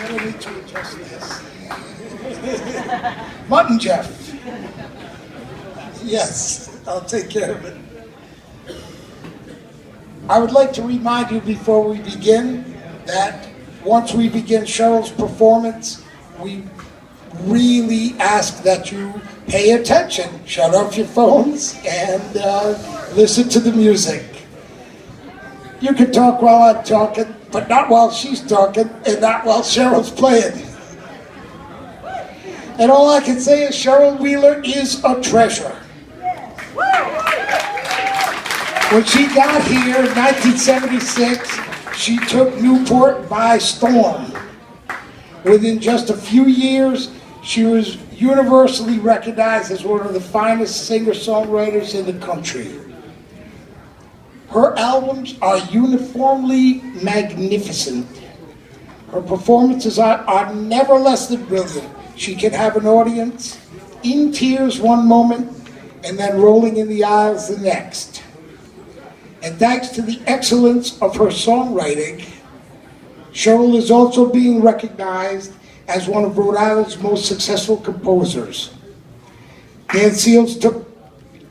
really need to adjust this. Mutton Jeff. Yes, I'll take care of it. I would like to remind you before we begin that once we begin Cheryl's performance, we really ask that you pay attention. Shut off your phones and listen to the music. You can talk while I'm talking, but not while she's talking and not while Cheryl's playing. And all I can say is Cheryl Wheeler is a treasure. When she got here in 1976, she took Newport by storm. Within just a few years, she was universally recognized as one of the finest singer-songwriters in the country. Her albums are uniformly magnificent. Her performances are never less than brilliant. She can have an audience in tears one moment and then rolling in the aisles the next. And thanks to the excellence of her songwriting, Cheryl is also being recognized as one of Rhode Island's most successful composers. Dan Seals took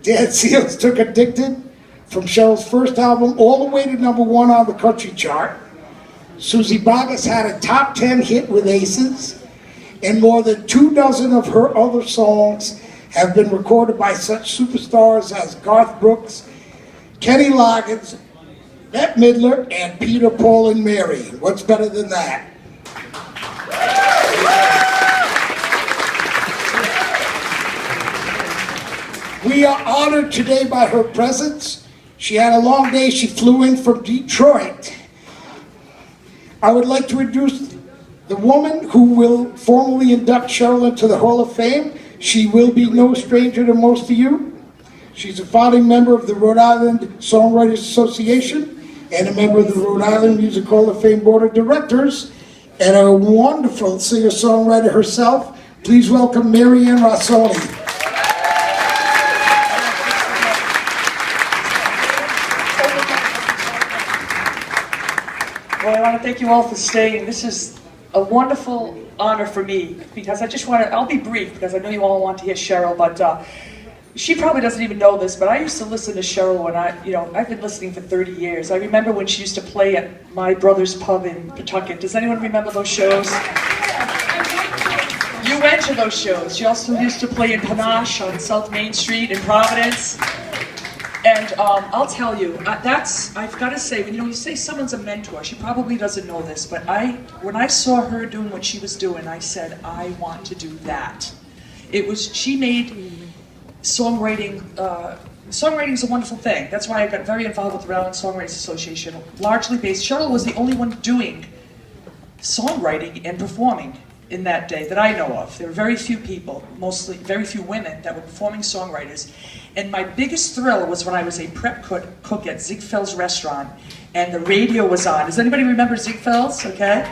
Addicted from Cheryl's first album all the way to #1 on the country chart. Susie Boggess had a top 10 hit with Aces, and more than 24 of her other songs have been recorded by such superstars as Garth Brooks, Kenny Loggins, Bette Midler, and Peter, Paul, and Mary. What's better than that? We are honored today by her presence. She had a long day. She flew in from Detroit. I would like to introduce the woman who will formally induct Cheryl into the Hall of Fame. She will be no stranger to most of you. She's a founding member of the Rhode Island Songwriters Association and a member of the Rhode Island Music Hall of Fame Board of Directors, and a wonderful singer-songwriter herself. Please welcome Mary Ann Rossoni. Well, I want to thank you all for staying. This is a wonderful honor for me because I'll be brief because I know you all want to hear Cheryl, but she probably doesn't even know this, but I used to listen to Cheryl when I've been listening for 30 years. I remember when she used to play at my brother's pub in Pawtucket. Does anyone remember those shows? You went to those shows. She also used to play in Panache on South Main Street in Providence. And I'll tell you, I've got to say, when you say someone's a mentor, she probably doesn't know this, but when I saw her doing what she was doing, I said, I want to do that. She made songwriting is a wonderful thing. That's why I got very involved with the Rhode Island Songwriters Association, largely based. Cheryl was the only one doing songwriting and performing in that day that I know of. There were very few people, mostly very few women, that were performing songwriters. And my biggest thrill was when I was a prep cook at Ziegfeld's restaurant, and the radio was on. Does anybody remember Ziegfeld's? Okay.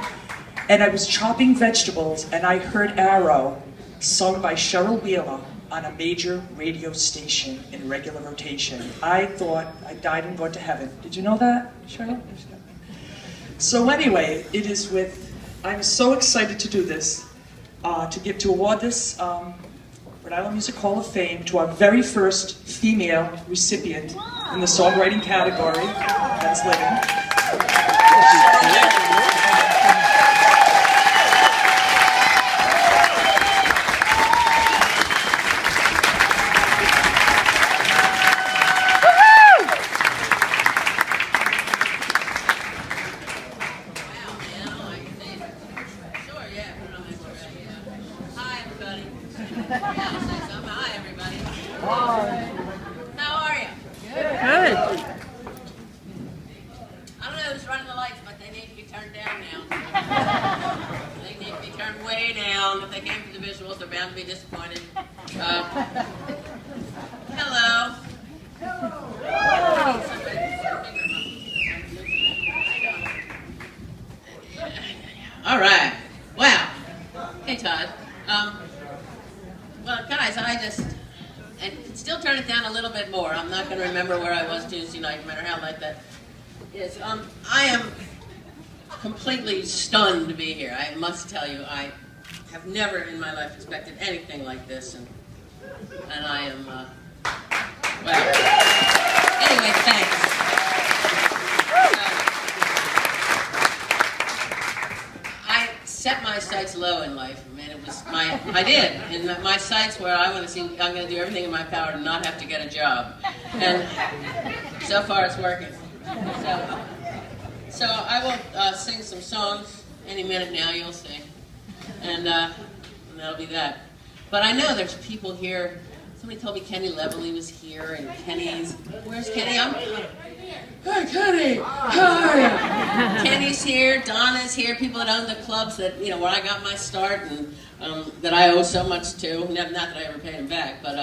And I was chopping vegetables, and I heard Arrow, sung by Cheryl Wheeler, on a major radio station in regular rotation. I thought I died and gone to heaven. Did you know that, Cheryl? So anyway, I'm so excited to do this, to award this Rhode Island Music Hall of Fame to our very first female recipient in the songwriting category that's living. Hi, everybody. How are you? Good. I don't know who's running the lights, but they need to be turned down now. They need to be turned way down. If they came from the visuals, they're bound to be disappointed. Hello. All right. Wow. Hey, Todd. Well, guys, and still turn it down a little bit more. I'm not going to remember where I was Tuesday night, no matter how late that is. I am completely stunned to be here. I must tell you, I have never in my life expected anything like this, and I am, well, anyway, thanks. I set my sights low in life. I mean, it was I did, and my sights were, I'm going to do everything in my power to not have to get a job, and so far it's working. So I will sing some songs any minute now, you'll see. And that'll be that. But I know there's people here. Somebody told me Kenny Levelly was here, and where's Kenny? Hi, Kenny! Hi! Kenny's here, Donna's here, people that own the clubs that, you know, where I got my start, and that I owe so much to. Not that I ever paid him back, but